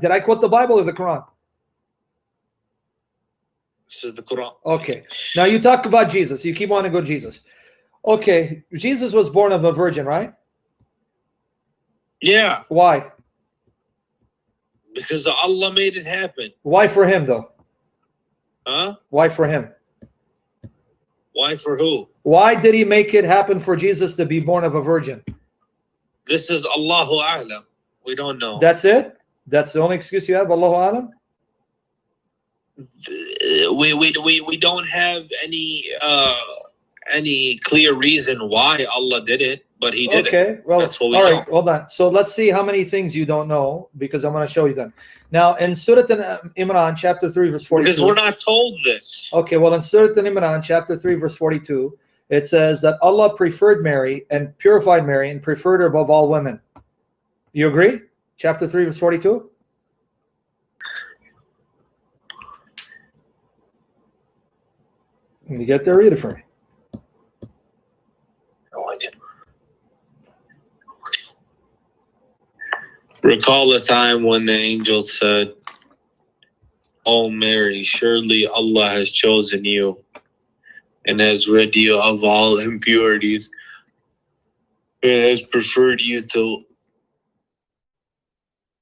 did I quote the Bible or the Quran? This is the Quran. Okay. Now you talk about Jesus. You keep wanting to go Jesus. Okay. Jesus was born of a virgin, right? Yeah. Why? Because Allah made it happen. Why for him, though? Huh? Why for him? Why for who? Why did he make it happen for Jesus to be born of a virgin? This is Allahu A'lam. We don't know. That's it? That's the only excuse you have? Allahu A'lam? We don't have any clear reason why Allah did it, but he did it. Okay, well, that's what we all know. right, hold on. So let's see how many things you don't know, because I'm going to show you them. Now, in Surah Al-Imran, chapter 3, verse 42. Because we're not told this. Okay, well, in Surah Al-Imran, chapter 3, verse 42, it says that Allah preferred Mary and purified Mary and preferred her above all women. You agree? Chapter 3, verse 42? When you get there, read it for me. No, I didn't. Recall the time when the angel said, "O Mary, surely Allah has chosen you and has rid you of all impurities and has preferred you to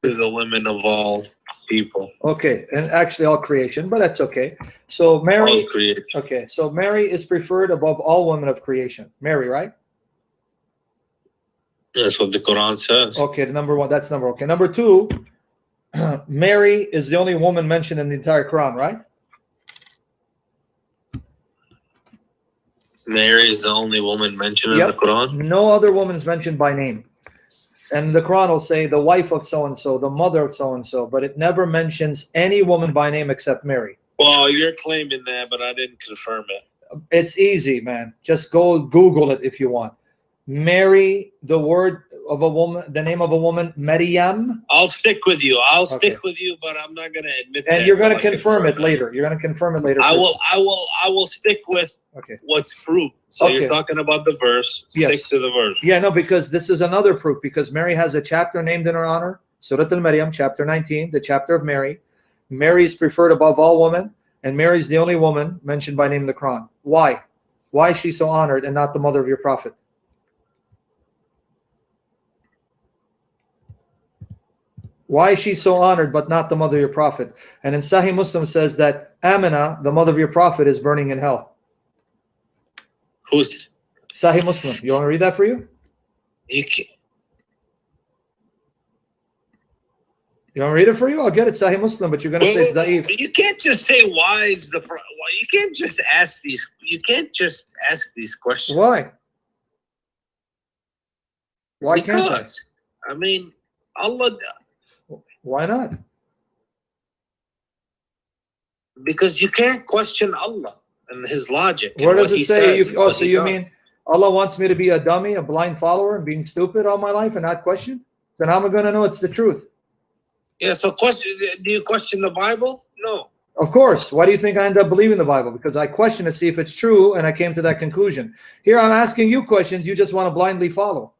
the women of all people." Okay, and actually all creation, but that's okay. So Mary, all creation. Okay, so Mary is preferred above all women of creation. Mary, right? That's what the Quran says. Okay, the number one, that's number. Okay, number two, Mary is the only woman mentioned in the entire Quran, right? Mary is the only woman mentioned in the Quran? No other woman is mentioned by name. And the Quran will say the wife of so-and-so, the mother of so-and-so, but it never mentions any woman by name except Mary. Well, you're claiming that, but I didn't confirm it. It's easy, man. Just go Google it if you want. Mary, the word of a woman, the name of a woman, Maryam. I'll stick with you. I'll stick with you, but I'm not going to admit that. And you're going to confirm it later. You're going to confirm it later. I will stick with what's proof. So you're talking about the verse. Stick to the verse. Yeah, no, because this is another proof, because Mary has a chapter named in her honor. Surah Al-Maryam, chapter 19, the chapter of Mary. Mary is preferred above all women, and Mary is the only woman mentioned by name in the Quran. Why? Why is she so honored and not the mother of your prophet? Why is she so honored but not the mother of your prophet? And in Sahih Muslim says that Aminah, the mother of your prophet, is burning in hell. Who's? Sahih Muslim. You want to read that for you? You can't. You want to read it for you? I'll get it, Sahih Muslim, but you're going to say it's da'if. You can't just say why is the. You can't just ask these. You can't just ask these questions. Why? Why can't I? I mean, Allah. Why not? Because you can't question Allah and His logic. Where does it say? So you mean Allah wants me to be a dummy, a blind follower, and being stupid all my life and not question? Then how am I going to know it's the truth? Yeah. So do you question the Bible? No. Of course. Why do you think I end up believing the Bible? Because I question it, see if it's true, and I came to that conclusion. Here I'm asking you questions. You just want to blindly follow.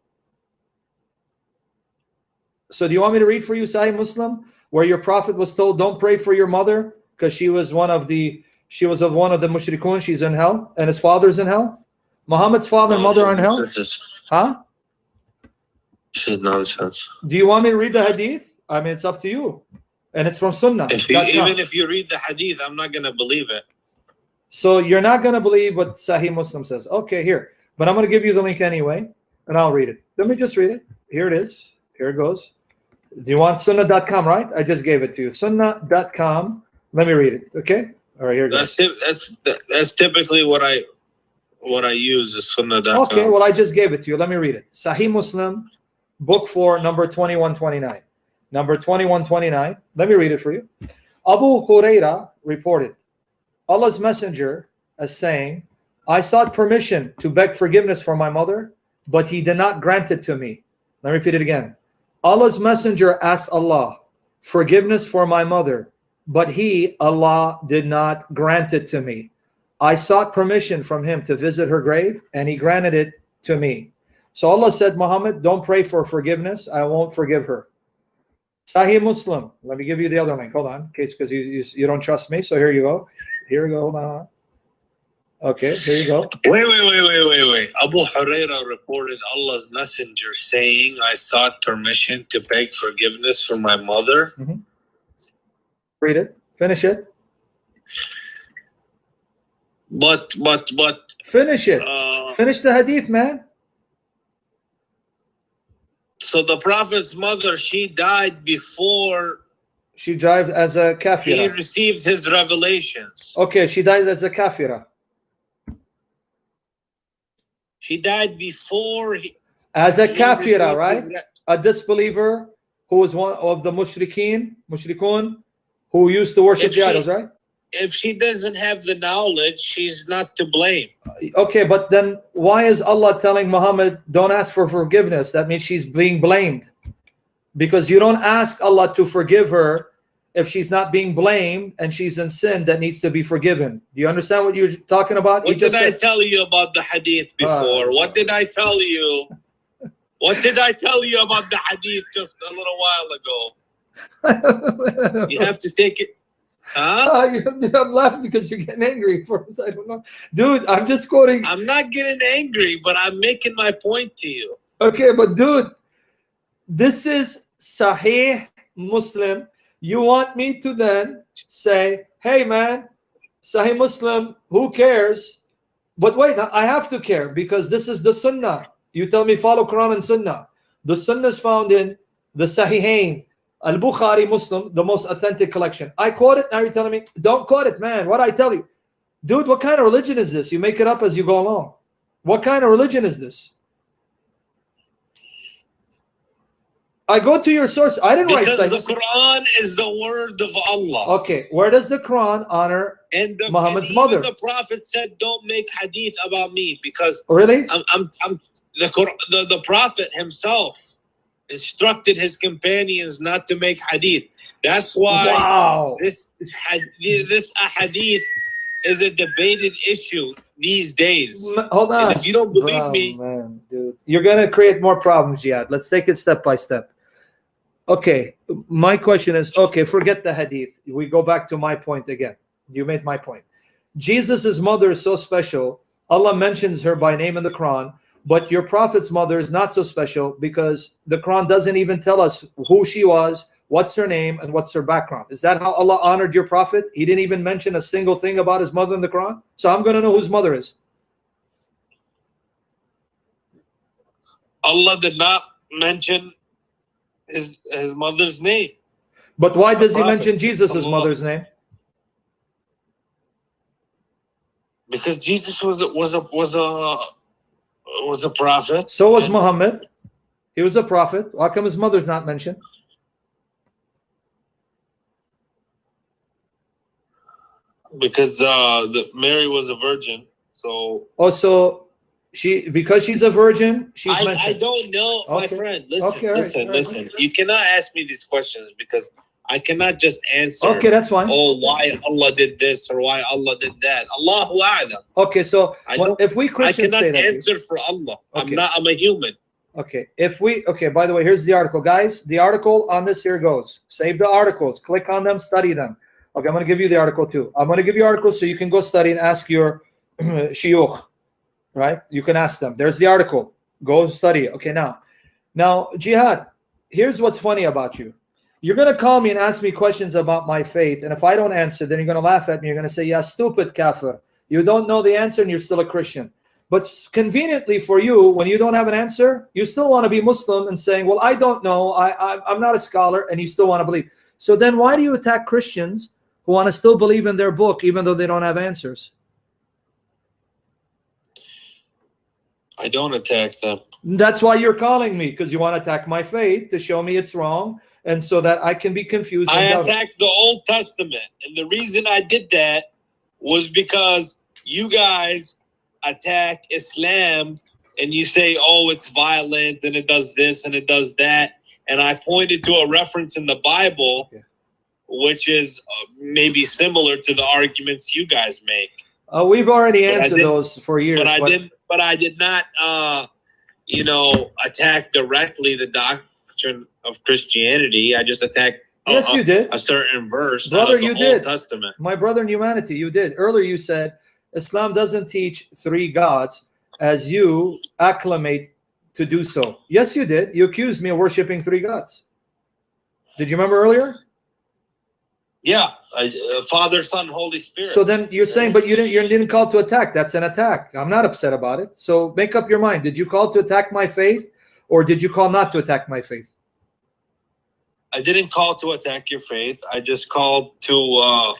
So do you want me to read for you Sahih Muslim, where your prophet was told, don't pray for your mother because she was of one of the mushrikun, she's in hell, and his father's in hell? Muhammad's father and mother are in hell? This is nonsense. Do you want me to read the hadith? I mean, it's up to you. And it's from Sunnah. Even if you read the hadith, I'm not going to believe it. So you're not going to believe what Sahih Muslim says. Okay, here. But I'm going to give you the link anyway, and I'll read it. Let me just read it. Here it is. Here it goes. Do you want sunnah.com, right? I just gave it to you. Sunnah.com. Let me read it. Okay? All right, here it goes. That's typically what I use is sunnah.com. Okay, well, I just gave it to you. Let me read it. Sahih Muslim, book 4, number 2129. Number 2129. Let me read it for you. Abu Huraira reported, Allah's messenger as saying, I sought permission to beg forgiveness for my mother, but he did not grant it to me. Let me repeat it again. Allah's messenger asked Allah forgiveness for my mother, but he, Allah, did not grant it to me. I sought permission from him to visit her grave, and he granted it to me. So Allah said, Muhammad, don't pray for forgiveness. I won't forgive her. Sahih Muslim. Let me give you the other link. Hold on, because you don't trust me. So here you go. Here you go. Hold on. Okay, here you go. Wait. Abu Huraira reported Allah's messenger saying, I sought permission to beg forgiveness for my mother. Mm-hmm. Read it. Finish it. But. Finish it. Finish the hadith, man. So the Prophet's mother, she died before she died as a kafira. He received his revelations. Okay, she died as a kafira. She died before as a kafira, right? A disbeliever who was one of the mushrikun, who used to worship the idols, right? If she doesn't have the knowledge, she's not to blame. Okay, but then why is Allah telling Muhammad, don't ask for forgiveness? That means she's being blamed. Because you don't ask Allah to forgive her if she's not being blamed and she's in sin that needs to be forgiven. Do you understand what you're talking about? What did I tell you about the hadith before? What did I tell you? What did I tell you about the hadith just a little while ago? You have to take it. Huh? I'm laughing because you're getting angry for us. I don't know. Dude, I'm just quoting. I'm not getting angry, but I'm making my point to you. Okay, but dude, this is Sahih Muslim. You want me to then say, hey man, Sahih Muslim, who cares? But wait, I have to care because this is the Sunnah. You tell me follow Quran and Sunnah. The Sunnah is found in the Sahihain, Al-Bukhari, Muslim, the most authentic collection. I quote it, now you're telling me, don't quote it, man. What I tell you? Dude, what kind of religion is this? You make it up as you go along. What kind of religion is this? I go to your source. I didn't write because the Quran is the word of Allah. Okay, where does the Quran honor Muhammad's mother? The Prophet said, "Don't make hadith about me," because really, the Prophet himself instructed his companions not to make hadith. That's why this hadith is a debated issue these days. Hold on. And if you don't believe me, man, dude, you're gonna create more problems, Jihad. Let's take it step by step. Okay, my question is, okay, forget the hadith. We go back to my point again. You made my point. Jesus's mother is so special. Allah mentions her by name in the Quran, but your Prophet's mother is not so special because the Quran doesn't even tell us who she was, what's her name, and what's her background. Is that how Allah honored your Prophet? He didn't even mention a single thing about his mother in the Quran. So I'm going to know whose mother is. Allah did not mention his mother's name. But why does he mention Jesus' mother's name? Because Jesus was a prophet. So was Muhammad. He was a prophet. How come his mother's not mentioned? Because Mary was a virgin. So also because she's a virgin, she's mentioned. I don't know, my friend. Listen. Listen. You cannot ask me these questions because I cannot just answer. Okay, that's fine. Oh, why Allah did this or why Allah did that. Allahu A'lam. Okay, so if we Christians I say cannot that, answer for Allah. Okay. I'm a human. Okay, by the way, here's the article, guys. The article on this here goes. Save the articles. Click on them. Study them. Okay, I'm going to give you the article too. I'm going to give you articles so you can go study and ask your shuyukh. Right? You can ask them. There's the article. Go study it. Okay, now, Jihad, here's what's funny about you. You're going to call me and ask me questions about my faith, and if I don't answer, then you're going to laugh at me. You're going to say, yeah, stupid kafir. You don't know the answer and you're still a Christian. But conveniently for you, when you don't have an answer, you still want to be Muslim and saying, well, I don't know. I'm not a scholar, and you still want to believe. So then why do you attack Christians who want to still believe in their book even though they don't have answers? I don't attack them. That's why you're calling me, because you want to attack my faith to show me it's wrong, and so that I can be confused. I attacked the Old Testament, and the reason I did that was because you guys attack Islam, and you say, oh, it's violent, and it does this, and it does that, and I pointed to a reference in the Bible, which is maybe similar to the arguments you guys make. We've already answered those for years. But I did not, attack directly the doctrine of Christianity. I just attacked Yes, you did. a certain verse Brother, out of the you Old did. Testament. My brother in humanity, you did. Earlier you said Islam doesn't teach 3 gods as you acclimate to do so. Yes, you did. You accused me of worshiping 3 gods. Did you remember earlier? Yeah, Father, Son, Holy Spirit. So then you're saying, but you didn't call to attack. That's an attack. I'm not upset about it. So make up your mind. Did you call to attack my faith, or did you call not to attack my faith? I didn't call to attack your faith. I just called to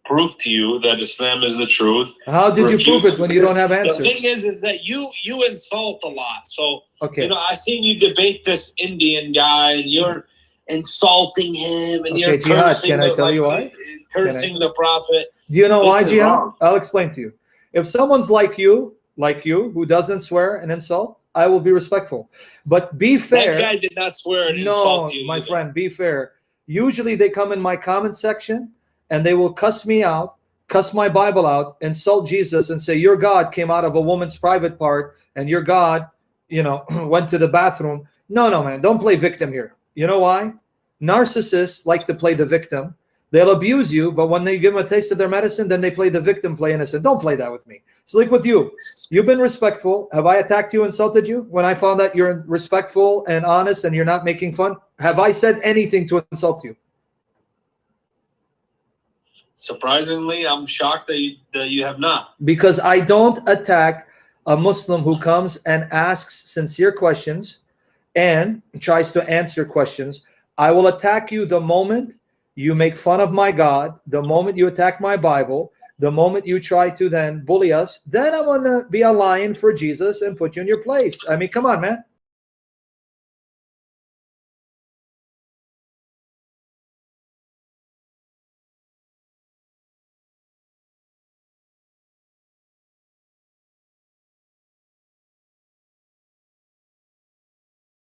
prove to you that Islam is the truth. How did you prove it when you don't have answers? The thing is that you insult a lot. So, okay. You know, I seen you debate this Indian guy, and you're insulting him, and you're Jihad, cursing. Can I tell you why? Cursing the Prophet. Do you know why, Jihad? Wrong. I'll explain to you. If someone's like you, who doesn't swear and insult, I will be respectful. But be fair. That guy did not swear and insult you. No, my friend, be fair. Usually they come in my comment section and they will cuss me out, cuss my Bible out, insult Jesus, and say, your God came out of a woman's private part, and your God, you know, went to the bathroom. No, man, don't play victim here. You know why? Narcissists like to play the victim. They'll abuse you, but when they give them a taste of their medicine, then they play the victim, play innocent. Don't play that with me. It's like with you. You've been respectful. Have I attacked you, insulted you? When I found that you're respectful and honest and you're not making fun, have I said anything to insult you? Surprisingly, I'm shocked that you have not. Because I don't attack a Muslim who comes and asks sincere questions and tries to answer questions. I will attack you the moment you make fun of my God, the moment you attack my Bible, the moment you try to then bully us, then I'm going to be a lion for Jesus and put you in your place. I mean, come on, man.